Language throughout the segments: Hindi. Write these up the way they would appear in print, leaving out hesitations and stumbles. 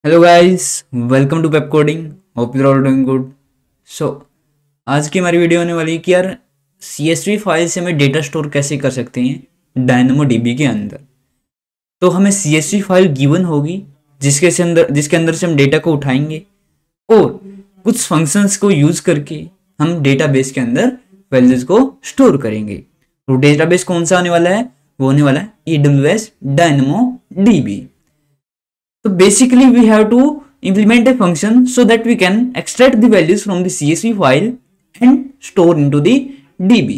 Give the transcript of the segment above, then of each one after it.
Hello guys, welcome to Pep Coding. Hope you are doing good. So आज की हमारी वीडियो होने वाली है कि यार CSV फाइल से हमें डेटा स्टोर कैसे कर सकते हैं डायनेमो डीबी के अंदर। तो हमें CSV फाइल गिवन होगी जिसके अंदर से हम डेटा को उठाएंगे और कुछ फंक्शंस को यूज करके हम डेटाबेस के अंदर वैल्यूज को स्टोर करेंगे। तो डेटाबेस कौन सा होने वाला है? वो होने वाला है AWS dynamo dB. So basically we have to implement a function so that we can extract the values from the CSV file and store into the DB।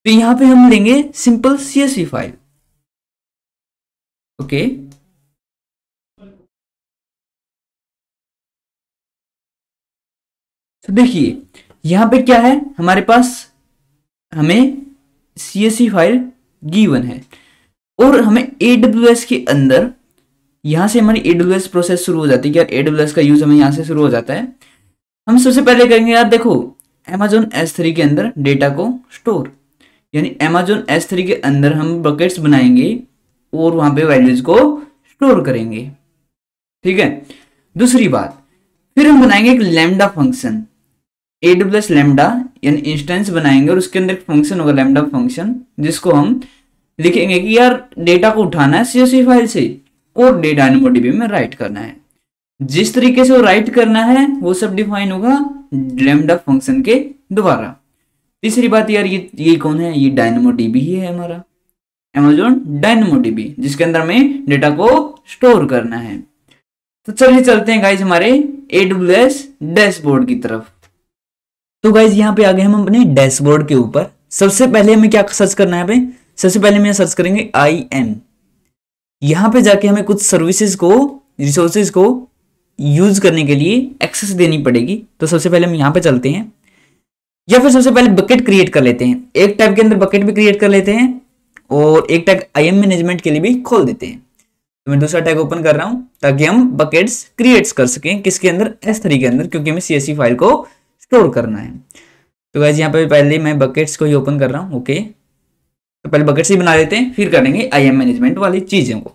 तो यहां पे हम लेंगे सिंपल CSV फाइल। ओके, तो देखिए यहां पे क्या है हमारे पास, हमें CSV फाइल गिवन है और हमें AWS के अंदर यहां से हमारी AWS प्रोसेस शुरू हो जाती है कि यार AWS का यूज हमें यहां से शुरू हो जाता है। हम सबसे पहले करेंगे यार, देखो Amazon S3 के अंदर डेटा को स्टोर, यानी Amazon S3 के अंदर हम बकेट्स बनाएंगे और वहां पे वैल्यूज को स्टोर करेंगे। ठीक है, दूसरी बात, फिर हम बनाएंगे एक लैम्डा फंक्शन, AWS लैम्डा यानी इंस्टेंस बनाएंगे और उसके अंदर एक फंक्शन होगा लैम्डा फंक्शन, जिसको हम लिखेंगे कि यार डेटा को उठाना है CSV फाइल से और डायनेमो डीबी में राइट करना है। जिस तरीके से वो राइट करना है वो सब डिफाइन होगा लैम्डा फंक्शन के द्वारा। तीसरी बात यार, ये कौन है? ये डायनेमो डीबी ही है हमारा, Amazon डायनेमो डीबी, जिसके अंदर हमें डेटा को स्टोर करना है। तो चलिए चलते हैं गाइज हमारे AWS डैशबोर्ड की तरफ। तो गाइज यहाँ पे आ गए हम अपने डैशबोर्ड के ऊपर। सबसे पहले हमें क्या सर्च करना है? सबसे पहले हम सर्च करेंगे IM। यहां पे जाके हमें कुछ सर्विसेज को, रिसोर्सेज को यूज करने के लिए एक्सेस देनी पड़ेगी। तो सबसे पहले हम यहां पे चलते हैं, या फिर सबसे पहले बकेट क्रिएट कर लेते हैं। एक टैब के अंदर बकेट भी क्रिएट कर लेते हैं और एक टैग IM मैनेजमेंट के लिए भी खोल देते हैं। तो मैं दूसरा टैग ओपन कर रहा हूं ताकि हम बकेट्स क्रिएट कर सकें। किसके अंदर? S3 के अंदर, क्योंकि हमें CSV फाइल को स्टोर करना है। तो गाइस यहाँ पे पहले मैं बकेट्स को ही ओपन कर रहा हूँ। ओके, तो पहले बकेट्स ही बना लेते हैं, फिर करेंगे IM मैनेजमेंट वाली चीजों को।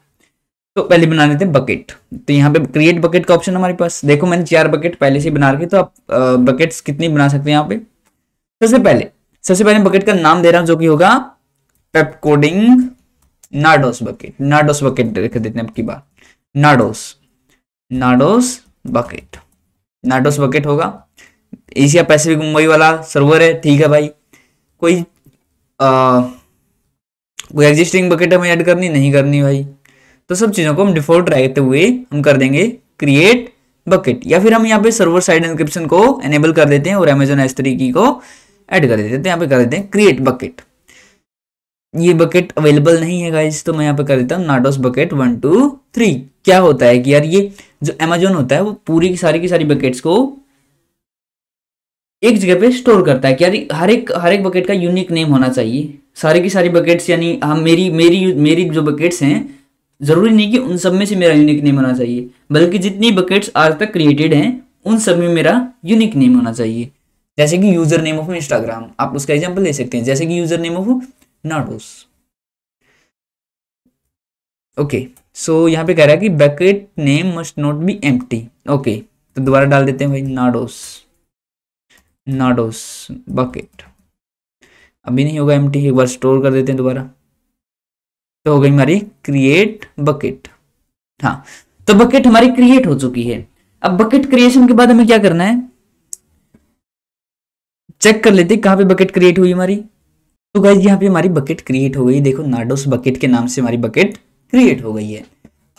तो पहले बना लेते हैं बकेट। तो यहाँ पे क्रिएट बकेट का ऑप्शन हमारे पास, देखो मैंने 4 बकेट पहले से बना रखी। तो आप बकेट्स कितनी बना सकते हैं यहाँ पे? सबसे पहले बकेट का नाम दे रहा हूँ जो कि होगा पेप कोडिंग नाडोस बकेट। नाडोस बकेट लिख देते हैं अब की बार, नाडोस बकेट होगा। एशिया पैसिफिक मुंबई वाला सर्वर है। ठीक है भाई, कोई एग्जिस्टिंग बकेट हमें ऐड करनी नहीं करनी भाई। तो सब चीजों को हम डिफॉल्ट रहते हुए हम कर देंगे क्रिएट बकेट, या फिर हम यहाँ पे सर्वर साइड एन्क्रिप्शन को एनेबल कर देते हैं और Amazon S3 की को ऐड कर देते हैं। यहाँ पे कर देते हैं क्रिएट बकेट। ये बकेट अवेलेबल नहीं है गाइस, तो मैं यहाँ पे कर देता हूँ नाडोस बकेट 1 2 3। क्या होता है कि यार ये जो Amazon होता है वो पूरी की सारी बकेट्स को एक जगह पे स्टोर करता है कि यार हर एक बकेट का यूनिक नेम होना चाहिए। सारी की सारी बकेट्स, यानी हम मेरी जो बकेट्स हैं, जरूरी नहीं कि उन सब में से मेरा यूनिक नेम होना चाहिए, बल्कि जितनी बकेट्स आज तक क्रिएटेड हैं उन सब में मेरा यूनिक नेम होना चाहिए। जैसे कि यूजर नेम ऑफ इंस्टाग्राम, आप उसका एग्जांपल ले सकते हैं, जैसे कि यूजर नेम ऑफ नाडोस। ओके, सो यहाँ पे कह रहा है कि bucket name must not be empty. Okay, तो दोबारा डाल देते हैं भाई नाडोस बकेट। अभी नहीं होगा एम्प्टी, एक बार स्टोर कर देते हैं दोबारा। तो हो गई हमारी क्रिएट बकेट। हाँ, तो बकेट हमारी क्रिएट हो चुकी है। अब बकेट क्रिएशन के बाद हमें क्या करना है, चेक कर लेते हैं कहां पे बकेट क्रिएट हुई हमारी। तो गाइस यहाँ पे हमारी बकेट क्रिएट हो गई, देखो नाडोस बकेट के नाम से हमारी बकेट क्रिएट हो गई है।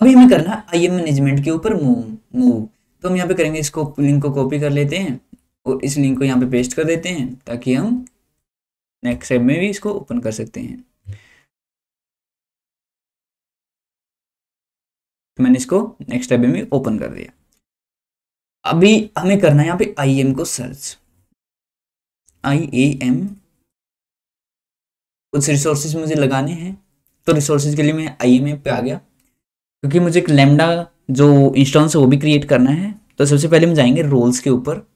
अभी हमें करना है IM मैनेजमेंट के ऊपर मूव। तो हम यहाँ पे करेंगे, इसको लिंक को कॉपी कर लेते हैं और इस लिंक को यहाँ पे पेस्ट कर देते हैं ताकि हम नेक्स्ट स्टेप में भी इसको ओपन कर सकते हैं। तो मैंने इसको नेक्स्ट टैब में ओपन कर दिया। अभी हमें करना है यहाँ पे IAM को सर्च, IAM कुछ रिसोर्सेज मुझे लगाने हैं। तो रिसोर्सेज के लिए मैं IAM पे आ गया, क्योंकि मुझे एक लैम्डा जो इंस्टेंस है वो भी क्रिएट करना है। तो सबसे पहले हम जाएंगे रोल्स के ऊपर।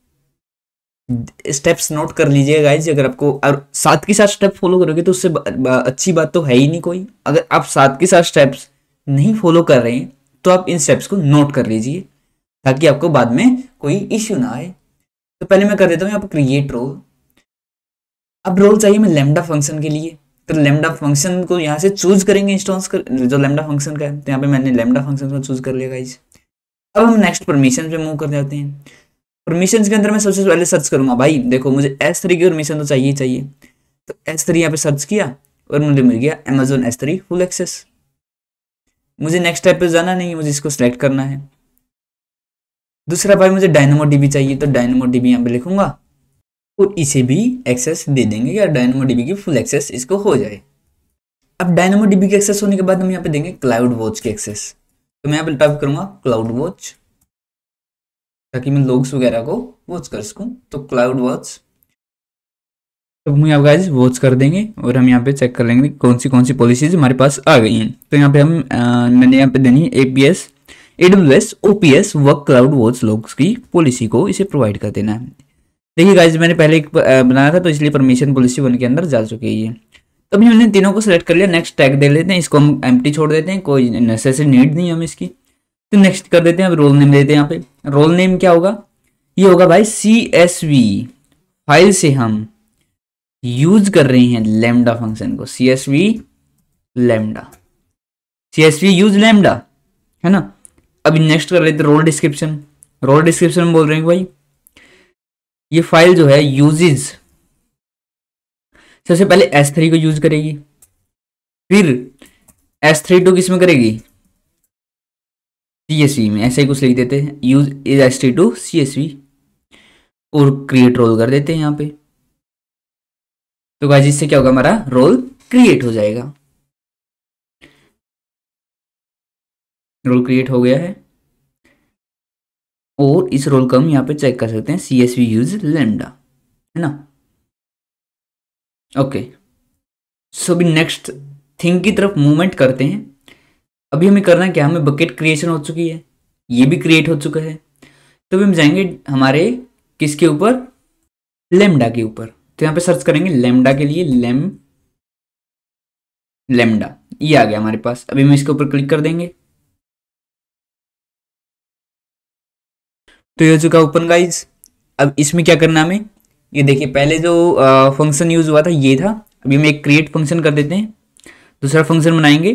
स्टेप्स नोट कर लीजिएगा गाइज, अगर आपको और साथ के साथ स्टेप फॉलो करोगे तो उससे अच्छी बात तो है ही नहीं कोई। अगर आप साथ के साथ स्टेप्स नहीं फॉलो कर रहे हैं तो आप इन स्टेप्स को नोट कर लीजिए। ताकि आपको बाद में कोई इश्यू ना आए। तो पहले मैं कर देता हूँ यहाँ पर क्रिएट रोल। अब रोल चाहिए मैं लैम्डा फंक्शन के लिए, तो लैम्डा फंक्शन को यहाँ से चूज करेंगे इंस्टॉन्स कर जो लैम्डा फंक्शन का है, तो यहाँ पे मैंने लैम्डा फंक्शन को चूज कर लिया गाइस। अब हम नेक्स्ट परमिशन पे मूव कर जाते हैं। परमिशन के अंदर मैं सबसे पहले सर्च करूंगा भाई, देखो मुझे S3 की परमिशन तो चाहिए चाहिए, तो S3 यहाँ पे सर्च किया और मुझे मिल गया Amazon S3 फुल एक्सेस। मुझे नेक्स्ट स्टेप पे जाना नहीं है, मुझे इसको सिलेक्ट करना है। दूसरा भाई मुझे डायनामो डीबी चाहिए, तो डायनामो डीबी यहाँ पे लिखूंगा और इसे भी एक्सेस दे देंगे या डायनामो डीबी की फुल एक्सेस इसको हो जाए। अब डायनामो डीबी की एक्सेस होने के बाद हम यहाँ पे देंगे क्लाउड वॉच की एक्सेस, तो मैं यहाँ पे टाइप करूंगा क्लाउड वॉच ताकि मैं लोग्स वगैरह को वॉच कर सकूं, तो क्लाउड वॉच तो हम यहाँ गाइस वॉच कर देंगे और हम यहाँ पे चेक कर लेंगे कौन सी पॉलिसीज हमारे पास आ गई हैं। तो यहाँ पे हम मैंने यहाँ पे देनी है APS AWS OPS work cloud watch logs की पॉलिसी को इसे प्रोवाइड कर देना है। देखिए गाइस मैंने पहले एक बनाया था तो इसलिए परमिशन पॉलिसी 1 के अंदर जा चुकी है ये। तो अभी हमने तीनों को सिलेक्ट कर लिया, नेक्स्ट टैग दे लेते हैं, इसको हम एम्प्टी छोड़ देते हैं, कोई नेसेसरी नीड नहीं है हमें इसकी। तो नेक्स्ट कर देते हैं, अब रोल नेम देते हैं। यहाँ पे रोल नेम क्या होगा, ये होगा भाई CSV फाइल से हम यूज कर रहे हैं लैम्डा फंक्शन को, CSV lambda, CSV use lambda, है ना। अभी नेक्स्ट कर लेते हैं रोल डिस्क्रिप्शन। रोल डिस्क्रिप्शन में बोल रहे हैं भाई ये फाइल जो है यूजेज सबसे पहले S3 को यूज करेगी, फिर S3 किस में करेगी, CSV में, ऐसे ही कुछ लिख देते हैं, यूज इज S3 CSV और क्रिएट रोल कर देते हैं यहाँ पे। तो गाइस इससे क्या होगा, हमारा रोल क्रिएट हो जाएगा। रोल क्रिएट हो गया है और इस रोल को हम यहाँ पे चेक कर सकते हैं CSV यूज लैम्डा, है ना। ओके सो अभी नेक्स्ट थिंग की तरफ मूवमेंट करते हैं। अभी हमें करना क्या, हमें बकेट क्रिएशन हो चुकी है, ये भी क्रिएट हो चुका है, तो अभी हम जाएंगे हमारे किसके ऊपर, लैम्डा के ऊपर। तो यहाँ पे सर्च करेंगे लैम्डा के लिए, लैम्डा ये आ गया हमारे पास। अभी हम इसके ऊपर क्लिक कर देंगे तो ये हो चुका ओपन गाइज। अब इसमें क्या करना हमें, ये देखिए पहले जो फंक्शन यूज हुआ था ये था, अभी हम एक क्रिएट फंक्शन कर देते हैं, दूसरा फंक्शन बनाएंगे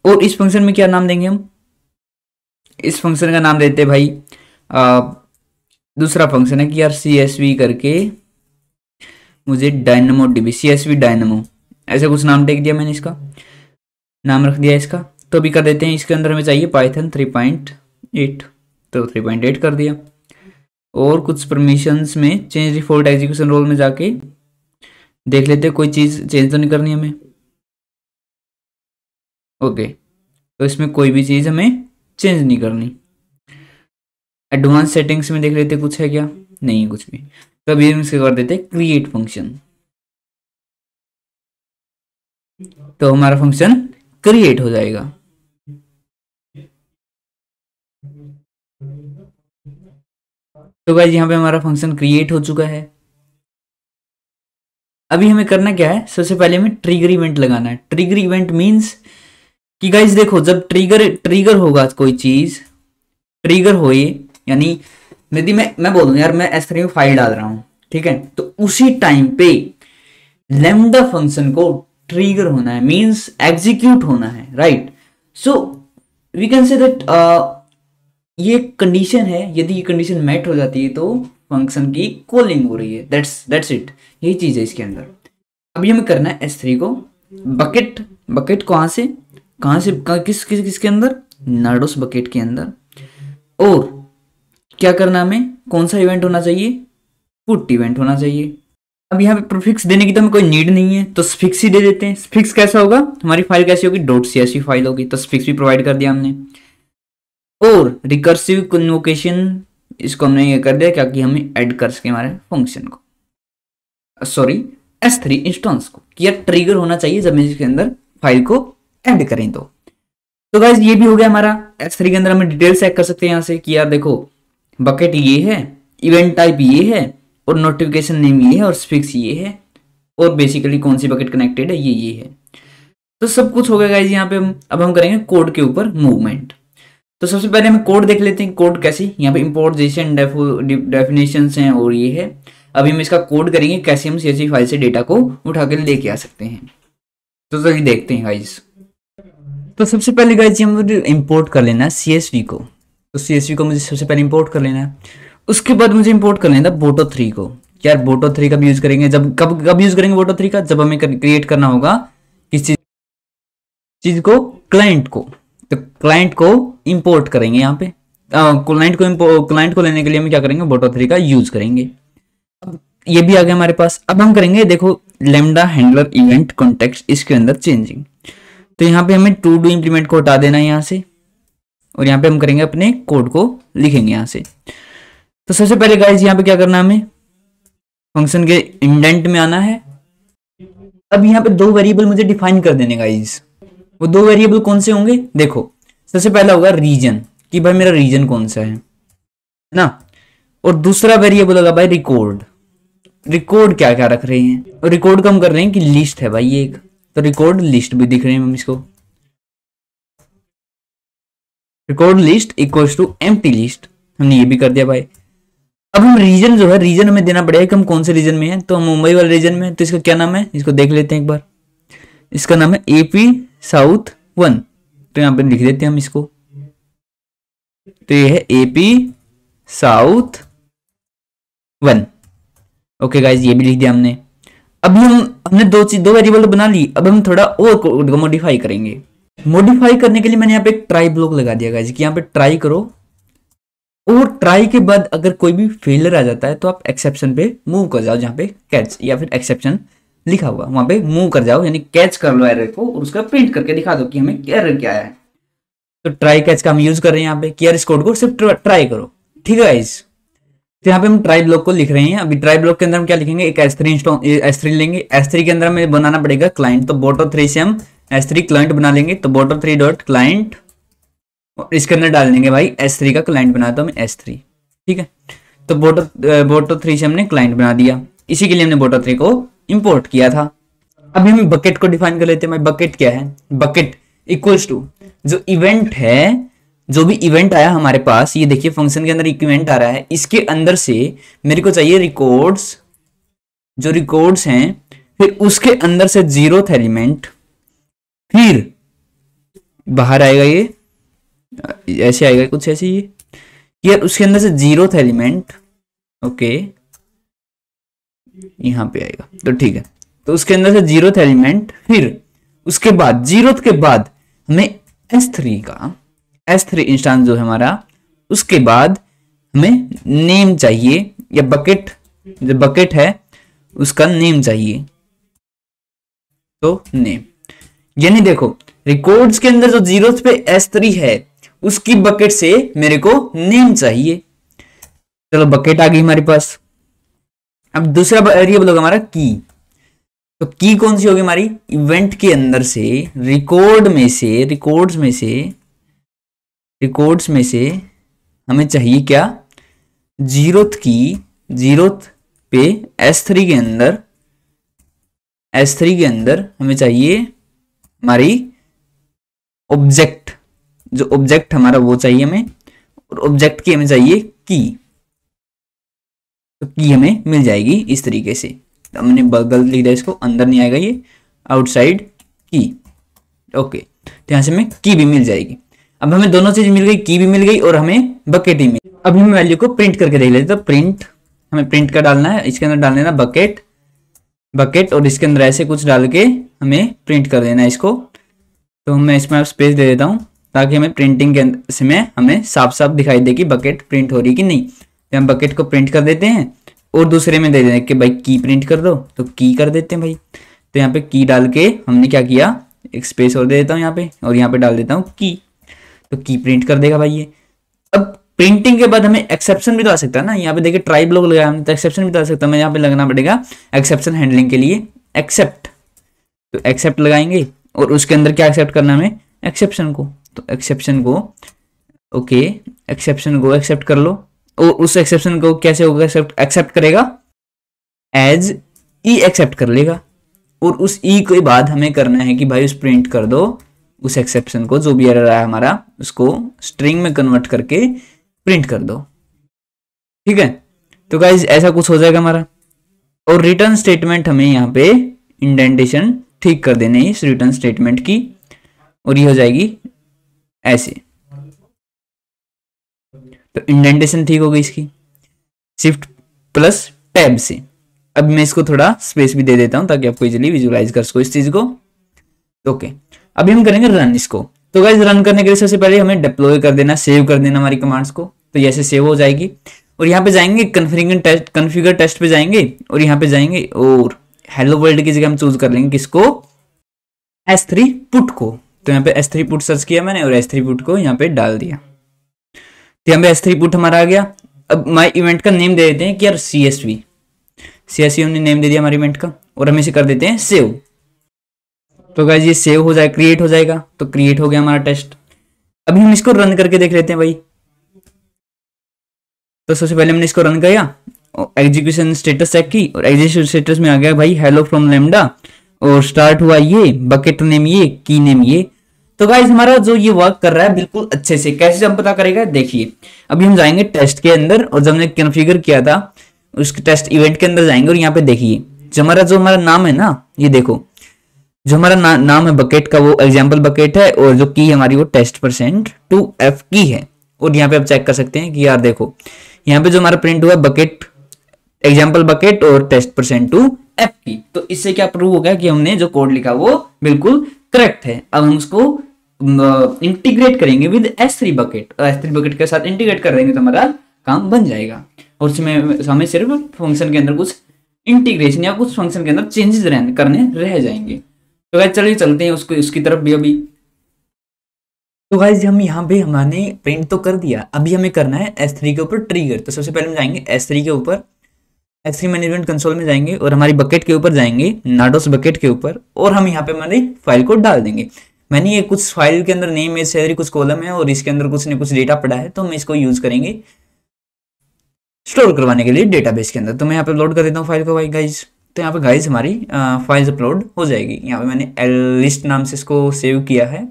और इस फंक्शन में क्या नाम देंगे हम, इस फंक्शन का नाम देते हैं भाई दूसरा फंक्शन है कि यार CSV करके मुझे डायनामो डीबी, CSV डायनामो ऐसा कुछ नाम टेक दिया मैंने, इसका नाम रख दिया इसका। तो अभी कर देते हैं इसके अंदर हमें चाहिए पाइथन 3.8, तो 3.8 कर दिया और कुछ परमिशंस में चेंज डिफॉल्ट एग्जीक्यूशन रोल में जाके देख लेते हैं कोई चीज़ चेंज तो नहीं करनी हमें। ओके तो इसमें कोई भी चीज़ हमें चेंज नहीं करनी। एडवांस सेटिंग्स में देख लेते कुछ है क्या, नहीं है कुछ भी। तो अभी हम इसे कर देते हैं क्रिएट फंक्शन, तो हमारा फंक्शन क्रिएट हो जाएगा। तो गाइस यहाँ पे हमारा फंक्शन क्रिएट हो चुका है। अभी हमें करना क्या है, सबसे पहले हमें ट्रिगर इवेंट लगाना है। ट्रिगर इवेंट मींस कि गाइस देखो जब ट्रिगर होगा कोई चीज, ट्रिगर होए यानी यदि मैं बोलूँ यार मैं S3 में फाइल डाल रहा हूँ, ठीक है, तो उसी टाइम पे लैम्डा फंक्शन को ट्रिगर होना है, मींस एग्जीक्यूट होना है, right. So we can say that ये कंडीशन है, यदि ये कंडीशन मैट हो जाती है तो फंक्शन की कॉलिंग हो रही है, दैट्स इट, यही चीज है इसके अंदर। अभी हमें करना है S3 को बकेट कहाँ से किसके अंदर, नार्डोस बकेट के अंदर। और क्या करना हमें, कौन सा इवेंट होना चाहिए, पुट इवेंट होना चाहिए। अब यहाँ पे प्रीफिक्स देने की तो हमें कोई नीड नहीं है, तो स्फिक्स ही दे देते हैं। स्फिक्स कैसा होगा, हमारी फाइल कैसी होगी, .csv फाइल होगी, तो स्फिक्स भी प्रोवाइड कर दिया हमने। और रिकर्सिव कन्वोकेशन इसको हमने ये कर दिया क्या कि हमें ऐड कर सके हमारे फंक्शन को, सॉरी S3 इंस्टेंस को, कि यार ट्रिगर होना चाहिए जब इसके अंदर फाइल को ऐड करें। तो गाइस ये भी हो गया हमारा। S3 के अंदर हमें डिटेल चेक कर सकते हैं यहाँ से कि यार देखो बकेट ये है, इवेंट टाइप ये है और नोटिफिकेशन नेम ये है और स्फिक्स ये है और बेसिकली कौन सी बकेट कनेक्टेड है ये है। तो सब कुछ हो गया गाइस यहाँ पे। अब हम करेंगे कोड के ऊपर मूवमेंट। तो सबसे पहले हमें कोड देख लेते हैं, कोड कैसे। यहाँ पे इंपोर्टेशन डेफिनेशंस हैं और ये है। अभी हम इसका कोड करेंगे कैसे हम CSV फाइल से डेटा को उठा कर लेके आ सकते हैं। तो चलिए देखते हैं गाइस। तो सबसे पहले गाइस हम इंपोर्ट कर लेना है CSV को। तो CSV को मुझे सबसे पहले इंपोर्ट कर लेना है। उसके बाद मुझे इंपोर्ट कर लेना है Boto 3 को। यार Boto 3 कब यूज करेंगे, जब कब यूज करेंगे Boto 3 का, जब हमें क्रिएट करना होगा किसी चीज को, क्लाइंट को। तो क्लाइंट को इंपोर्ट करेंगे यहाँ पे। क्लाइंट को लेने के लिए हम क्या करेंगे, Boto 3 का यूज करेंगे। अब ये भी आ गया हमारे पास। अब हम करेंगे देखो लैम्डा हैंडलर इवेंट कॉन्टेक्स्ट, इसके अंदर चेंजिंग। तो यहाँ पे हमें टू डू इंप्लीमेंट को हटा देना है यहाँ से, और यहाँ पे हम करेंगे अपने कोड को लिखेंगे यहाँ से। तो सबसे पहले गाइस यहाँ पे क्या करना है, हमें फंक्शन के इंडेंट में आना है। अब यहाँ पे दो वेरिएबल मुझे डिफाइन कर देने गाइस। वो दो वेरिएबल कौन से होंगे, देखो सबसे पहला होगा रीजन, कि भाई मेरा रीजन कौन सा है ना, और दूसरा वेरिएबल होगा भाई रिकॉर्ड। रिकॉर्ड क्या क्या रख रहे हैं, और रिकॉर्ड का हम कर रहे हैं कि लिस्ट है भाई एक, तो रिकॉर्ड लिस्ट भी दिख रहे हैं हम इसको। Record list equals to empty list, हमने ये भी कर दिया भाई। अब हम रीजन जो है, रीजन हमें देना पड़ेगा कि हम कौन से रीजन में हैं। तो हम मुंबई वाले रीजन में हैं, तो इसका क्या नाम है, इसको देख लेते हैं एक बार। इसका नाम है AP साउथ 1। तो यहाँ पे लिख देते हैं हम इसको। तो ये है AP साउथ 1। ओके गाइज, ये भी लिख दिया हमने। अभी हमने दो वेरिएबल बना ली। अब हम थोड़ा और कोड को मॉडिफाई करेंगे। मॉडिफाई करने के लिए मैंने यहाँ पे एक ट्राई ब्लॉक लगा दिया गाइज, कि यहाँ पे ट्राई करो, और ट्राई के बाद अगर कोई भी फेलियर आ जाता है तो आप एक्सेप्शन पे मूव कर जाओ, जहाँ पे कैच या फिर एक्सेप्शन लिखा हुआ वहां पे मूव कर जाओ, यानी कैच कर लो एरर को और उसका प्रिंट करके दिखा दो कि हमें एरर क्या है। तो ट्राई कैच का हम यूज कर रहे हैं यहाँ पे, कि यार इस कोड को सिर्फ ट्राई करो, ठीक है गाइज। तो यहाँ पे हम ट्राई ब्लॉक को लिख रहे हैं। अभी ट्राई ब्लॉक के अंदर हम क्या लिखेंगे, एक S3 लेंगे। S3 के अंदर हमें बनाना पड़ेगा क्लाइंट, तो Boto 3 से हम S3 क्लाइंट बना लेंगे। तो Boto 3 डॉट क्लाइंट, और इसके अंदर डाल देंगे भाई S3 का क्लाइंट बना, तो हमें S3, ठीक है। तो Boto 3 से हमने क्लाइंट बना दिया। इसी के लिए हमने Boto 3 को इंपोर्ट किया था। अभी हम बकेट को डिफाइन कर लेते हैं भाई। बकेट क्या है, बकेट इक्वल्स टू जो इवेंट है, जो भी इवेंट आया हमारे पास, ये देखिए फंक्शन के अंदर एक इवेंट आ रहा है, इसके अंदर से मेरे को चाहिए रिकॉर्ड्स, जो रिकॉर्ड्स हैं, फिर उसके अंदर से 0th एलिमेंट, फिर बाहर आएगा ये ऐसे आएगा कुछ ऐसे, ये यार उसके अंदर से 0th एलिमेंट, ओके यहां पे आएगा, तो ठीक है। तो उसके अंदर से 0th एलिमेंट, फिर उसके बाद 0th के बाद हमें S3 इंस्टांस जो है हमारा, उसके बाद हमें नेम चाहिए, या बकेट, जो बकेट है उसका नेम चाहिए, तो नेम, यानी देखो रिकॉर्ड्स के अंदर जो 0th पे S3 है उसकी बकेट से मेरे को नेम चाहिए। चलो बकेट आ गई हमारे पास। अब दूसरा वेरिएबल होगा हमारा की। तो की कौन सी होगी हमारी, इवेंट के अंदर से रिकॉर्ड्स में से हमें चाहिए क्या, 0th की, 0th पे S3 के अंदर हमें चाहिए हमारी ऑब्जेक्ट, जो ऑब्जेक्ट हमारा वो चाहिए हमें, और ऑब्जेक्ट की हमें चाहिए की। तो की हमें मिल जाएगी इस तरीके से। तो हमने गलत लिख दिया, इसको अंदर नहीं आएगा, ये आउटसाइड की, ओके। तो यहां से हमें की भी मिल जाएगी। अब हमें दोनों चीज मिल गई, की भी मिल गई और हमें बकेट ही मिल। अब हम वैल्यू को प्रिंट करके देख लेते। तो प्रिंट, हमें प्रिंट का डालना है, इसके अंदर डाल देना बकेट, और इसके अंदर ऐसे कुछ डाल के हमें प्रिंट कर देना है इसको। तो मैं इसमें स्पेस दे देता हूं ताकि हमें प्रिंटिंग के समय हमें साफ साफ दिखाई दे कि बकेट प्रिंट हो रही कि नहीं। तो हम बकेट को प्रिंट कर देते हैं, और दूसरे में दे दें कि भाई की प्रिंट कर दो, तो की कर देते हैं भाई। तो यहाँ पे की डाल के हमने क्या किया, एक स्पेस और दे देता हूँ यहाँ पे, और यहाँ पे डाल देता हूँ की, तो की प्रिंट कर देगा भाई ये। अब प्रिंटिंग के बाद हमें एक्सेप्शन भी तो आ सकता है ना। यहाँ पे देखिए ट्राई ब्लॉक लगाया हमने, तो एक्सेप्शन भी तो आ सकता है। मैं यहाँ पे लगना पड़ेगा एक्सेप्शन हैंडलिंग के लिए एक्सेप्ट, तो एक्सेप्ट लगाएंगे, और उसके अंदर क्या एक्सेप्ट करना है हमें, एक्सेप्शन को। तो एक्सेप्शन को, ओके, एक्सेप्शन को एक्सेप्ट कर लो। और उस एक्सेप्शन को कैसे होगा, एक्सेप्ट करेगा एज ई एक्सेप्ट कर लेगा, और उस ई के बाद हमें करना है कि भाई उस प्रिंट कर दो उस एक्सेप्शन को, जो भी एरर आया हमारा, उसको स्ट्रिंग में कन्वर्ट करके प्रिंट कर दो। ठीक है, तो गाइज ऐसा कुछ हो जाएगा हमारा। और रिटर्न स्टेटमेंट हमें यहाँ पे इंडेंटेशन ठीक कर देने इस रिटर्न स्टेटमेंट की, और ये हो जाएगी ऐसे। तो इंडेंटेशन ठीक हो गई इसकी शिफ्ट प्लस टैब से। अब मैं इसको थोड़ा स्पेस भी दे देता हूं ताकि आपको इजीली विजुलाइज कर सको इस चीज को। ओके, अभी हम करेंगे रन इसको। तो गाइस रन करने के लिए सबसे पहले हमें डिप्लॉय कर देना, सेव कर देना हमारी कमांड्स को। तो ये ऐसे सेव हो जाएगी, और यहाँ पे जाएंगे कन्फिगर टेस्ट पे जाएंगे, और यहाँ पे जाएंगे और हेलो वर्ल्ड की जगह हम चूज कर लेंगे किसको, S3 पुट को। तो यहाँ पे S3 पुट सर्च किया मैंने और S3 पुट को यहाँ पे डाल दिया। तो यहाँ पे S3 पुट हमारा आ गया। अब माई इवेंट का नेम दे देते हैं कि यार CSV हमने नेम दे दिया हमारे इवेंट का, और हम इसे कर देते हैं सेव। तो गाइस ये सेव हो जाए, क्रिएट हो जाएगा। तो क्रिएट हो गया हमारा टेस्ट। अभी हम इसको रन करके देख लेते हैं भाई। तो सबसे पहले हमने इसको रन किया, एग्जीक्यूशन स्टेटस चेक की, और एग्जीक्यूशन स्टेटस में आ गया भाई हेलो फ्रॉम लैम्डा, और स्टार्ट हुआ ये, बकेट नेम ये, की नेम ये। तो गाइस हमारा जो ये वर्क कर रहा है बिल्कुल अच्छे से। कैसे हम पता करेगा, देखिए अभी हम जाएंगे टेस्ट के अंदर, और जब हमने कॉन्फ़िगर किया था उसके टेस्ट इवेंट के अंदर जाएंगे, और यहाँ पे देखिए जो हमारा नाम है ना, ये देखो जो हमारा नाम है बकेट का वो एग्जाम्पल बकेट है, और जो की हमारी वो test%2f की है। और यहाँ पे आप चेक कर सकते हैं कि यार देखो यहाँ पे जो हमारा प्रिंट हुआ बकेट, एग्जाम्पल बकेट और test%2f की। तो इससे क्या प्रूव हो गया कि हमने जो कोड लिखा वो बिल्कुल करेक्ट है। अब हम उसको इंटीग्रेट करेंगे विद S3 बकेट, और S3 बकेट के साथ इंटीग्रेट कर देंगे तो हमारा काम बन जाएगा। और उसमें हमें सिर्फ फंक्शन के अंदर कुछ इंटीग्रेशन या कुछ फंक्शन के अंदर चेंजेस करने रह जाएंगे। तो गाइस चलिए चलते हैं उसकी तरफ भी अभी। तो गाइस हम यहाँ पे हमने प्रिंट तो कर दिया, अभी हमें करना है S3 के ऊपर ट्रिगर। तो सबसे पहले हम जाएंगे S3 के ऊपर, S3 मैनेजमेंट कंसोल में जाएंगे, और हमारी बकेट के ऊपर जाएंगे, नाडोस बकेट के ऊपर, और हम यहाँ पे हमारी फाइल को डाल देंगे। मैंने ये कुछ फाइल के अंदर नेम है, सैलरी कुछ कॉलम है, और इसके अंदर कुछ न कुछ डेटा पड़ा है, तो हम इसको यूज करेंगे स्टोर करवाने के लिए डेटाबेस के अंदर। तो मैं यहाँ पे अपलोड कर देता हूँ फाइल को भाई गाइज। तो यहाँ पे गाइज हमारी फाइल्स अपलोड हो जाएगी। यहाँ पे मैंने लिस्ट नाम से इसको सेव किया है।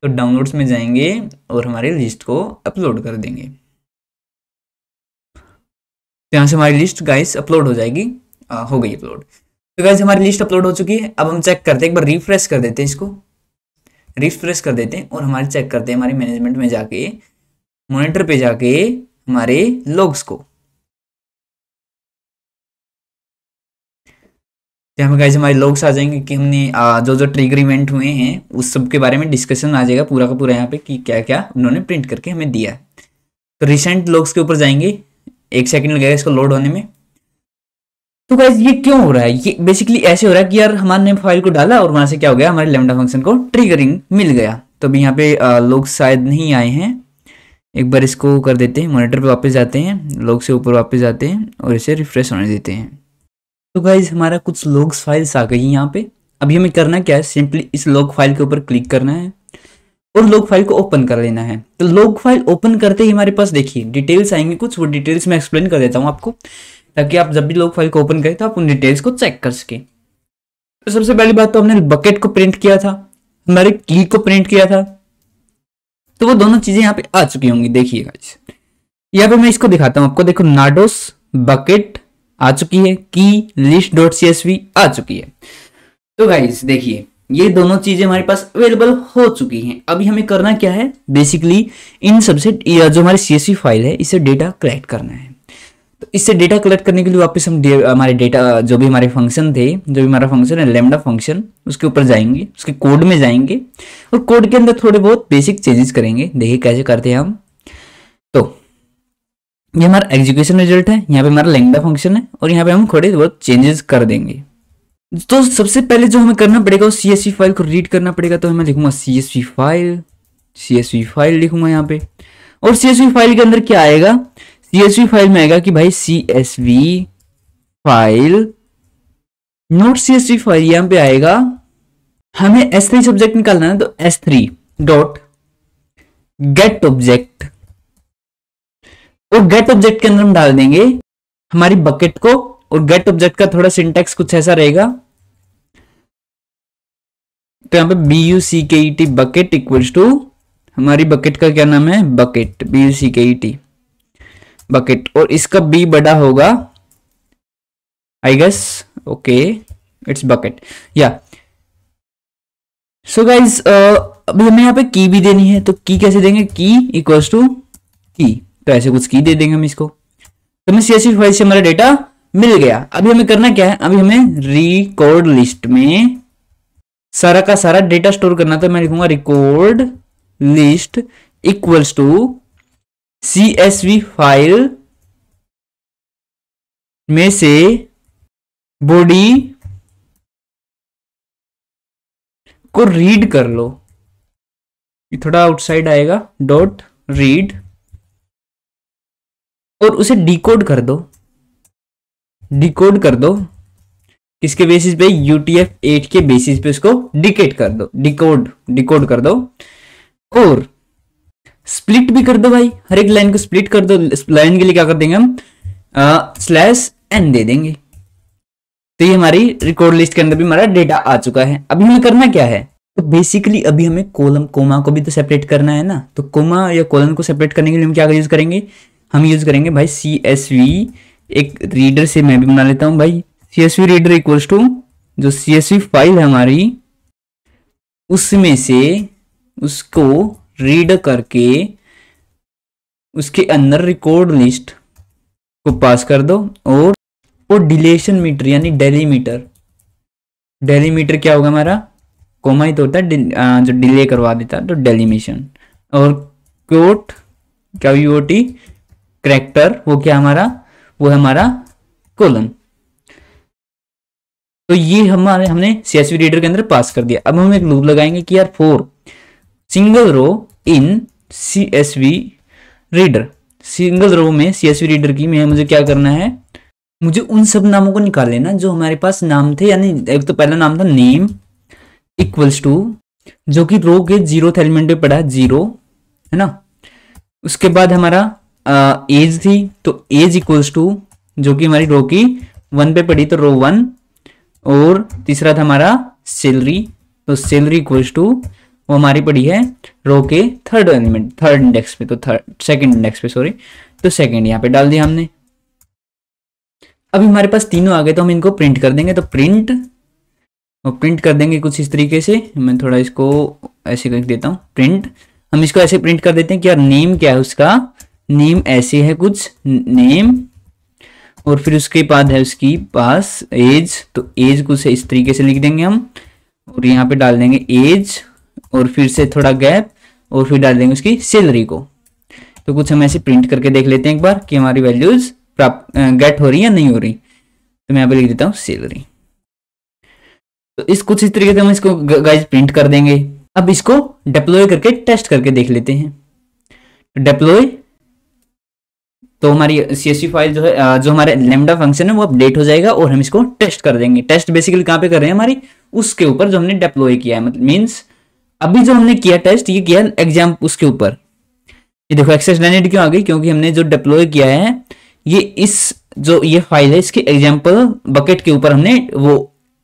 तो डाउनलोड्स में जाएंगे और हमारी लिस्ट को अपलोड कर देंगे। तो यहाँ से हमारी लिस्ट गाइज अपलोड हो जाएगी, हो गई अपलोड। तो गाइज हमारी लिस्ट अपलोड हो चुकी है। अब हम चेक करते हैं, एक बार रिफ्रेश कर देते हैं, इसको रिफ्रेश कर देते हैं, और हमारे चेक करते हैं हमारे मैनेजमेंट में जाके, मॉनिटर पे जाके हमारे लॉग्स को। यहाँ पे गाइस हमारे लॉग्स आ जाएंगे कि हमने जो जो ट्रिगर इवेंट हुए हैं उस सब के बारे में डिस्कशन आ जाएगा पूरा का पूरा यहाँ पे कि क्या क्या उन्होंने प्रिंट करके हमें दिया है। तो रिसेंट लॉग्स के ऊपर जाएंगे, 1 सेकंड लगेगा इसको लोड होने में। तो गाइस ये क्यों हो रहा है, ये बेसिकली ऐसे हो रहा है कि यार हमारे फाइल को डाला और वहां से क्या हो गया, हमारे लैम्डा फंक्शन को ट्रिगरिंग मिल गया। तो अभी यहाँ पे लॉग्स शायद नहीं आए हैं। एक बार इसको कर देते हैं, मॉनिटर पे वापस जाते हैं, लॉग से ऊपर वापस जाते हैं और इसे रिफ्रेश होने देते हैं। तो गाइज हमारा कुछ लॉग्स फाइल्स आ गई यहाँ पे। अभी हमें करना क्या है, सिंपली इस लॉग फाइल के ऊपर क्लिक करना है और लॉग फाइल को ओपन कर लेना है। तो लॉग फाइल ओपन करते ही हमारे पास देखिए डिटेल्स आएंगे कुछ, वो डिटेल्स मैं एक्सप्लेन कर देता हूँ आपको, ताकि आप जब भी लॉग फाइल को ओपन करें तो आप उन डिटेल्स को चेक कर सके। तो सबसे पहली बात तो हमने बकेट को प्रिंट किया था, हमारे की को प्रिंट किया था, तो वो दोनों चीजें यहाँ पे आ चुकी होंगी। देखिएगा यहाँ पे मैं इसको दिखाता हूँ आपको, देखो नाडोस बकेट आ चुकी है, की list.csv आ चुकी है। तो गाइस देखिए ये दोनों चीजें हमारे पास अवेलेबल हो चुकी हैं। अभी हमें करना क्या है, बेसिकली इन सबसे जो हमारी CSV फाइल है इससे डेटा कलेक्ट करना है। तो इससे डेटा कलेक्ट करने के लिए वापस हम हमारे डेटा जो भी हमारे फंक्शन थे, जो भी हमारा फंक्शन है लैम्डा फंक्शन, उसके ऊपर जाएंगे, उसके कोड में जाएंगे और कोड के अंदर थोड़े बहुत बेसिक चेंजेस करेंगे। देखिए कैसे करते हैं हम। तो ये हमारा एग्जीक्यूशन रिजल्ट है, यहाँ पे हमारा लैम्डा फंक्शन है और यहाँ पे हम थोड़े बहुत चेंजेस कर देंगे। तो सबसे पहले जो हमें करना पड़ेगा वो CSV फाइल को रीड करना पड़ेगा। तो मैं लिखूंगा CSV फाइल लिखूंगा यहाँ पे, और CSV फाइल के अंदर क्या आएगा, CSV फाइल में आएगा कि भाई CSV file note CSV file, यहाँ पे आएगा हमें S3 सब्जेक्ट निकालना है। तो S3 डॉट गेट ऑब्जेक्ट, और गेट ऑब्जेक्ट के अंदर हम डाल देंगे हमारी बकेट को, और गेट ऑब्जेक्ट का थोड़ा सिंटैक्स कुछ ऐसा रहेगा, तो यहाँ पे BUCKET बकेट इक्वल्स टू, हमारी बकेट का क्या नाम है, बकेट, BUCKET बकेट, और इसका B बड़ा होगा I guess, okay it's bucket या। सो गाइज अभी हमें यहाँ पे की भी देनी है, तो की कैसे देंगे, की इक्वल्स टू की, तो ऐसे कुछ की दे देंगे हम इसको, तो हमें CSV फाइल से हमारा डेटा मिल गया। अभी हमें करना क्या है, अभी हमें रिकॉर्ड लिस्ट में सारा का सारा डेटा स्टोर करना, तो मैं लिखूंगा record list equals to CSV file में से बॉडी को रीड कर लो, ये थोड़ा आउटसाइड आएगा, डॉट रीड, और उसे डिकोड कर दो, डिकोड कर दो किसके बेसिस पे, UTF-8 के बेसिस पे उसको डिकेट कर दो, डिकोड कर दो, और स्प्लिट भी कर दो भाई, हर एक लाइन को स्प्लिट कर दो। लाइन के लिए क्या कर देंगे हम, /n दे देंगे, तो ये हमारी रिकॉर्ड लिस्ट के अंदर भी हमारा डेटा आ चुका है। अभी हमें करना क्या है, तो बेसिकली अभी हमें कॉलम कोमा को भी तो सेपरेट करना है ना, तो कोमा या कॉलम को सेपरेट करने के लिए हम क्या यूज करेंगे, हम यूज करेंगे भाई CSV, एक रीडर से मैं भी बना लेता हूं भाई, CSV रीडर इक्वल्स टू जो CSV फाइल है हमारी, उसमें से उसको रीड करके उसके अंदर रिकॉर्ड लिस्ट को पास कर दो, और डिलेशन मीटर यानी डेलीमीटर, डेलीमीटर क्या होगा हमारा, कोमा ही तो होता है जो डिले करवा देता है, तो डेलीमेशन, और क्वोट क्या, UOT करैक्टर, वो क्या हमारा, वो है हमारा कॉलम। तो ये हमने CSV रीडर के अंदर पास कर दिया। अब हम एक लूप लगाएंगे कि यार for single row in CSV reader, single row में CSV रीडर की में मुझे क्या करना है, मुझे उन सब नामों को निकाल लेना जो हमारे पास नाम थे, यानी एक तो पहला नाम था नेम इक्वल्स टू, जो कि रो के 0th एलिमेंट पे पड़ा है 0, है ना। उसके बाद हमारा एज थी, तो एज इक्वल्स टू जो कि हमारी रो की 1 पे पड़ी, तो रो 1, और तीसरा था हमारा सैलरी, तो सैलरी इक्वल्स टू वो हमारी पड़ी है रो के 3rd एलिमेंट, 3rd इंडेक्स पे, तो 2nd इंडेक्स पे सॉरी, तो 2nd यहाँ पे डाल दिया हमने। अभी हमारे पास तीनों आ गए, तो हम इनको प्रिंट कर देंगे, तो प्रिंट, और प्रिंट कर देंगे कुछ इस तरीके से, मैं थोड़ा इसको ऐसे कर देता हूँ, प्रिंट, हम इसको ऐसे प्रिंट कर देते हैं कि यार नेम क्या है उसका, नेम ऐसे है कुछ नेम, और फिर उसके बाद है उसकी पास एज, तो एज कुछ इस तरीके से लिख देंगे हम, और यहाँ पे डाल देंगे एज, और फिर से थोड़ा गैप, और फिर डाल देंगे उसकी सैलरी को। तो कुछ हम ऐसे प्रिंट करके देख लेते हैं एक बार कि हमारी वैल्यूज प्राप्त गेट हो रही है नहीं हो रही, तो मैं यहाँ पे लिख देता हूँ सैलरी। तो इस कुछ इस तरीके से हम इसको गाइस प्रिंट कर देंगे। अब इसको डिप्लॉय करके टेस्ट करके देख लेते हैं। डिप्लॉय, तो हमारी CSV फाइल जो है, जो हमारे लैम्डा फंक्शन है वो अपडेट हो जाएगा, और हम इसको टेस्ट कर देंगे। टेस्ट बेसिकली कहाँ पे कर रहे हैं, हमारी उसके ऊपर जो हमने डिप्लॉय किया है, मतलब मींस अभी जो हमने किया टेस्ट, ये किया एग्जाम उसके ऊपर। ये देखो एक्सेस डिनाइड क्यों आ गई, क्योंकि हमने जो डिप्लॉय किया है ये इस जो ये फाइल है इसके एग्जाम्पल बकेट के ऊपर हमने वो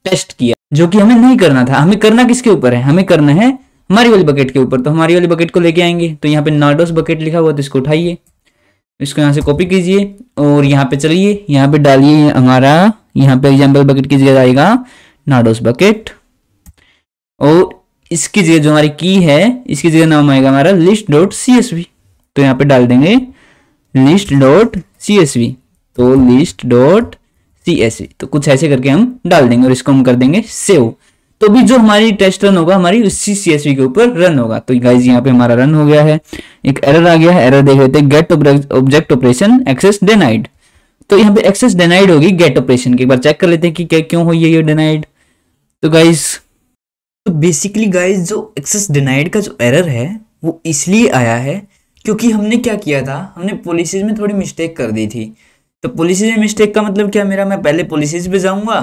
टेस्ट किया, जो कि हमें नहीं करना था। हमें करना किसके ऊपर है, हमें करना है हमारी वाली बकेट के ऊपर। तो हमारी वाली बकेट को लेके आएंगे, तो यहाँ पे नार्डोस बकेट लिखा हुआ, तो इसको उठाइए, इसको यहाँ से कॉपी कीजिए, और यहाँ पे चलिए, यहाँ पे डालिए हमारा, यहाँ पे एग्जाम्पल बकेट की जगह आएगा नार्डोस बकेट, और इसकी जगह जो हमारी की है इसकी जगह नाम आएगा हमारा list.csv। तो यहाँ पे डाल देंगे list.csv, तो list.csv, तो कुछ ऐसे करके हम डाल देंगे, और इसको हम कर देंगे सेव। तो भी जो हमारी टेस्ट रन होगा हमारी उसी CSV के ऊपर रन होगा। तो गाइस यहाँ पे हमारा रन हो गया है, एक एरर आ गया है, एरर देख लेते हैं, get object operation access denied. तो यहाँ पे एक्सेस डिनाइड होगी गेट ऑपरेशन की, एक बार चेक कर लेते हैं कि क्या क्यों हुई है ये डिनाइड। तो गाइस, तो बेसिकली गाइस जो एक्सेस डिनाइड का जो एरर है वो इसलिए आया है क्योंकि हमने क्या किया था, हमने पॉलिसीज में थोड़ी मिस्टेक कर दी थी। तो पॉलिसीज में मिस्टेक का मतलब क्या, मेरा मैं पहले पॉलिसीज पे जाऊंगा,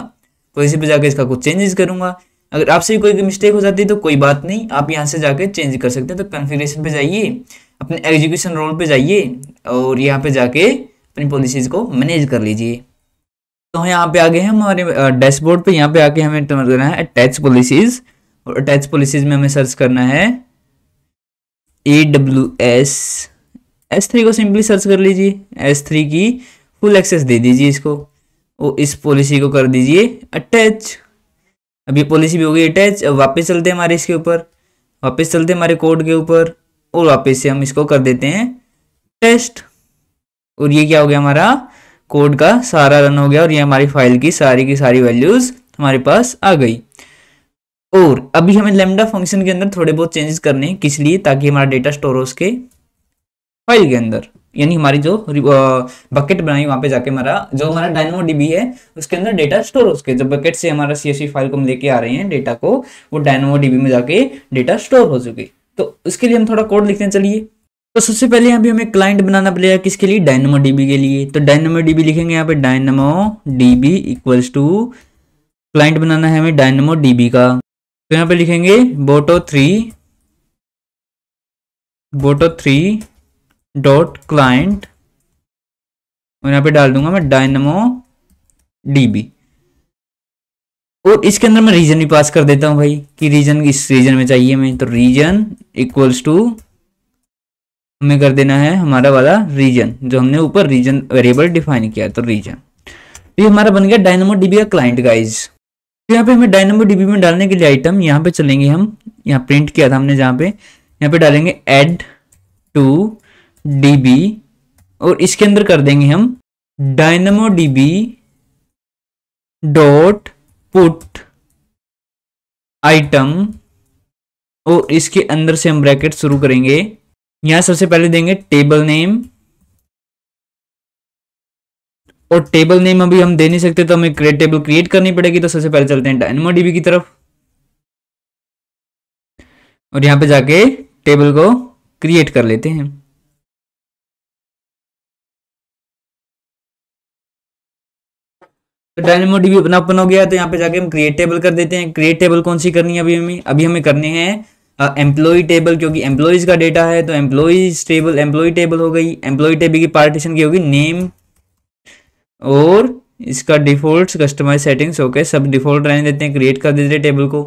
पॉलिसी पे जाकर इसका कुछ चेंजेस करूंगा। अगर आपसे कोई मिस्टेक हो जाती है तो कोई बात नहीं, आप यहाँ से जाकर चेंज कर सकते हैं। तो कॉन्फ़िगरेशन पे जाइए, अपने एग्जीक्यूशन रोल पे जाइए, और यहाँ पे जाके अपनी पॉलिसीज को मैनेज कर लीजिए। तो यहाँ पे आ गए हम हमारे डैशबोर्ड पे, यहाँ पे आके हमें करना है अटैच पॉलिसीज और अटैच पॉलिसीज में हमें सर्च करना है AWS S3 को सिंपली सर्च कर लीजिए, S3 की फुल एक्सेस दे दीजिए इसको, और इस पॉलिसी को कर दीजिए अटैच। अब ये पॉलिसी भी हो गई अटैच। अब वापस चलते हैं हमारे इसके ऊपर, वापस चलते हैं हमारे कोड के ऊपर, और वापस से हम इसको कर देते हैं टेस्ट, और ये क्या हो गया, हमारा कोड का सारा रन हो गया, और ये हमारी फाइल की सारी वैल्यूज हमारे पास आ गई। और अभी हमें लैम्डा फंक्शन के अंदर थोड़े बहुत चेंजेस करने हैं, किस लिए, ताकि हमारा डेटा स्टोर हो उसके फाइल के अंदर, यानी हमारी जो बकेट बनाई वहां पे जाके हमारा जो हमारा DynamoDB है उसके अंदर डेटा स्टोर हो उसके, जो बकेट से हमारा CSV फाइल को हम लेके आ रहे हैं डेटा को, वो DynamoDB में जाके डेटा स्टोर हो चुके। तो उसके लिए हम थोड़ा कोड लिखते हैं, चलिए। तो सबसे पहले यहाँ पे हमें क्लाइंट बनाना पड़ेगा, किसके लिए, DynamoDB के लिए। तो DynamoDB लिखेंगे यहाँ पे, DynamoDB इक्वल्स टू, क्लाइंट बनाना है हमें DynamoDB का, तो यहाँ पे लिखेंगे boto3 डॉट क्लाइंट, और यहाँ पे डाल दूंगा मैं DynamoDB, और इसके अंदर मैं रीजन भी पास कर देता हूँ भाई, कि रीजन इस रीजन में चाहिए हमें, तो रीजन इक्वल्स टू हमें कर देना है हमारा वाला रीजन, जो हमने ऊपर रीजन वेरिएबल डिफाइन किया, तो रीजन। ये हमारा बन गया DynamoDB का क्लाइंट गाइज। तो यहाँ पे हमें DynamoDB में डालने के लिए आइटम, यहाँ पे चलेंगे हम, यहाँ प्रिंट किया था हमने जहाँ पे, यहाँ पे डालेंगे add to DB, और इसके अंदर कर देंगे हम DynamoDB डॉट पुट आइटम, और इसके अंदर से हम ब्रैकेट शुरू करेंगे। यहां सबसे पहले देंगे टेबल नेम, और टेबल नेम अभी हम दे नहीं सकते, तो हमें टेबल क्रिएट करनी पड़ेगी। तो सबसे पहले चलते हैं DynamoDB की तरफ, और यहां पे जाके टेबल को क्रिएट कर लेते हैं। तो DynamoDB अपना ओपन हो गया, तो यहाँ पे जाके हम क्रिएट टेबल कर देते हैं। क्रिएट टेबल कौन सी करनी है अभी हमें करने हैं एम्प्लॉय टेबल, क्योंकि एम्प्लॉयज का डेटा है, तो एम्प्लॉय टेबल हो गई। एम्प्लॉय टेबल की पार्टीशन की होगी नेम, और इसका डिफॉल्ट कस्टमाइज सेटिंग्स ओके, सब डिफॉल्ट रहने देते हैं, क्रिएट कर देते हैं टेबल को।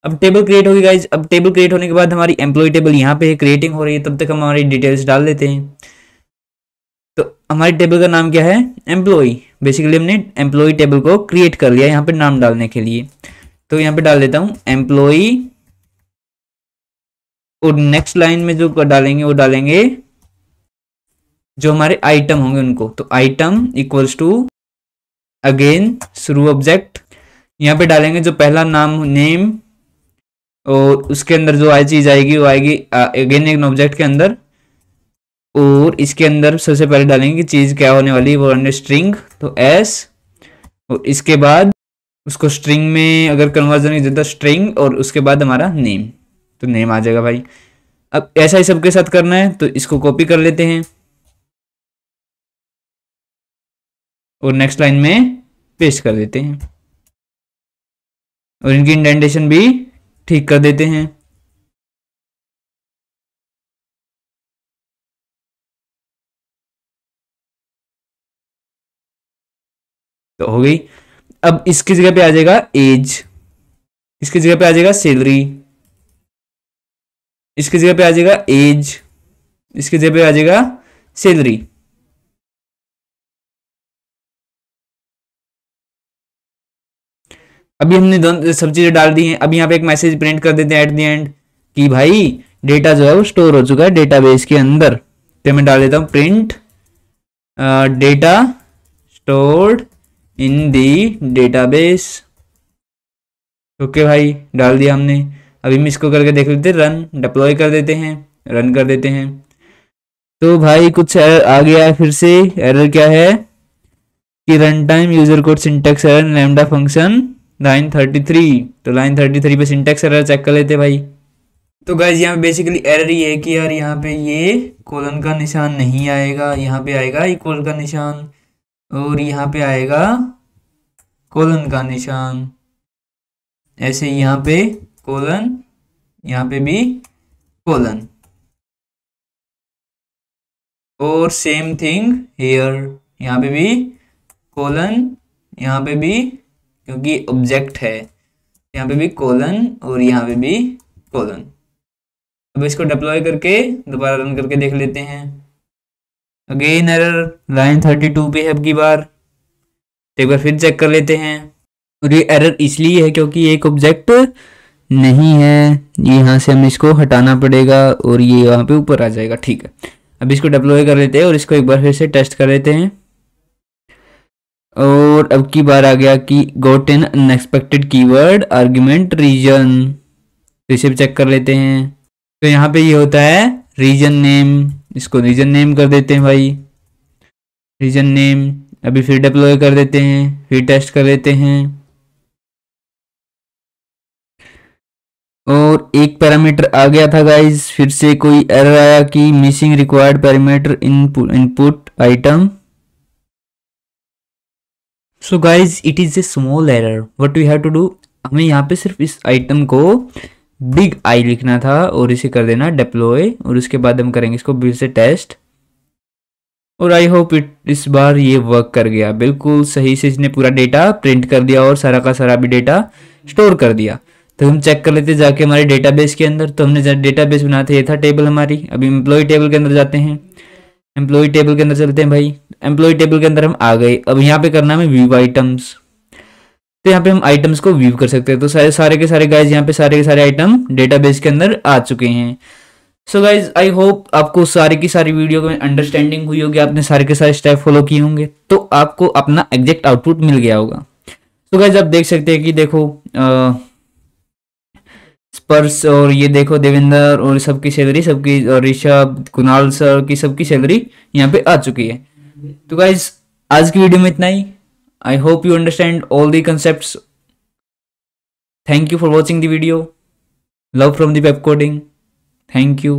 अब टेबल क्रिएट होगी गाइज। अब टेबल क्रिएट होने के बाद हमारी एम्प्लॉय टेबल यहाँ पे क्रिएटिंग हो रही है, तब तक हम हमारी डिटेल्स डाल देते हैं। तो हमारी टेबल का नाम क्या है, एम्प्लॉय। बेसिकली हमने एम्प्लॉय टेबल को क्रिएट कर लिया यहाँ पे नाम डालने के लिए, तो यहाँ पे डाल देता हूँ एम्प्लॉय, और नेक्स्ट लाइन में जो डालेंगे वो डालेंगे जो हमारे आइटम होंगे उनको, तो आइटम इक्वल्स टू अगेन शुरू ऑब्जेक्ट, यहाँ पे डालेंगे जो पहला नाम नेम, और उसके अंदर जो चीज आएगी वो आएगी अगेन एक ऑब्जेक्ट के अंदर, और इसके अंदर सबसे पहले डालेंगे कि चीज क्या होने वाली है, वो अंडर स्ट्रिंग, तो एस, और इसके बाद उसको स्ट्रिंग में अगर कन्वर्जन की जरूरत स्ट्रिंग, और उसके बाद हमारा नेम, तो नेम आ जाएगा भाई। अब ऐसा ही सबके साथ करना है, तो इसको कॉपी कर लेते हैं और नेक्स्ट लाइन में पेस्ट कर देते हैं, और इनकी इंडेंटेशन भी ठीक कर देते हैं। तो हो गई। अब इसकी जगह पे आ जाएगा एज, इसकी जगह पे आ जाएगा सैलरी, इसकी जगह पे आ जाएगा एज, इसकी जगह पे आ जाएगा सैलरी। अभी हमने दोनों सब चीजें डाल दी हैं। अब यहाँ पे एक मैसेज प्रिंट कर देते हैं एट द एंड कि भाई डेटा जो है वो स्टोर हो चुका है डेटाबेस के अंदर। तो मैं डाल देता हूँ print data stored in the database. Okay भाई, डाल दिया हमने। अभी हम इसको करके देख लेते हैं, रन डिप्लॉय कर देते हैं, रन कर देते हैं। तो भाई कुछ एरर आ गया है फिर से। एरर क्या है कि run time user code syntax error lambda function line 33। तो लाइन 33 पे सिंटेक्स एरर चेक कर लेते भाई। तो गाइज यहाँ पे बेसिकली एरर ये है कि यार यहाँ पे ये कोलन का निशान नहीं आएगा, यहाँ पे आएगा इक्वल का निशान, और यहाँ पे आएगा कोलन का निशान। ऐसे यहाँ पे कोलन, यहाँ पे भी कोलन, और सेम थिंग हियर, यहाँ पे भी कोलन, यहाँ पे भी, क्योंकि ऑब्जेक्ट है यहाँ पे भी कोलन और यहाँ पे भी कोलन। अब इसको डिप्लॉय करके दोबारा रन करके देख लेते हैं। अगेन एरर, लाइन 32 पे है अब की बार। एक बार फिर चेक कर लेते हैं। और ये एरर इसलिए है क्योंकि एक ऑब्जेक्ट नहीं है, यहाँ से हमें इसको हटाना पड़ेगा और ये यहाँ पे ऊपर आ जाएगा। ठीक है, अब इसको डिप्लॉय कर लेते हैं और इसको एक बार फिर से टेस्ट कर लेते हैं। और अब की बार आ गया कि got an unexpected keyword argument reason. तो इसे भी चेक कर लेते हैं। तो यहाँ पे ये होता है रीजन नेम, इसको रीजन नेम कर देते हैं भाई, रीजन नेम। अभी फिर डिप्लॉय कर देते हैं, फिर टेस्ट कर लेते हैं। और एक पैरामीटर आ गया था गाइज, फिर से कोई एरर आया कि missing required parameter input item. So guys it is a small error, what we have to do, हमें यहाँ पे सिर्फ इस आइटम को बिग आई लिखना था और इसे कर देना डिप्लॉय। और उसके बाद हम करेंगे इसको फिर से टेस्ट। और आई होप इस बार ये वर्क कर गया बिल्कुल सही से। इसने पूरा डेटा प्रिंट कर दिया और सारा का सारा भी डेटा स्टोर कर दिया। तो हम चेक कर लेते जाके हमारे डेटाबेस के अंदर। तो हमने डेटाबेस बनाया था, ये था टेबल हमारी। अभी एम्प्लॉय टेबल के अंदर जाते हैं, एम्प्लॉय टेबल के अंदर चलते हैं भाई। एम्प्लॉय टेबल के अंदर हम आ गए। अब यहाँ पे करना है व्यू आइटम्स। तो यहाँ पे हम आइटम्स को व्यू कर सकते हैं। तो सारे के सारे गाइज यहाँ पे सारे के सारे आइटम डेटाबेस के अंदर आ चुके हैं। सो गाइज आई होप आपको सारी की सारी वीडियो में अंडरस्टैंडिंग हुई होगी, आपने सारे के सारे स्टेप फॉलो किए होंगे, तो आपको अपना एग्जैक्ट आउटपुट मिल गया होगा। तो गाइज आप देख सकते हैं कि देखो स्पर्श और ये देखो देवेंद्र और सबकी सैलरी, सबकी और ऋषभ कुणाल सर की सबकी सैलरी यहाँ पे आ चुकी है। तो गाइज आज की वीडियो में इतना ही। I hope you understand all the concepts. Thank you for watching the video. Love from the web coding. Thank you.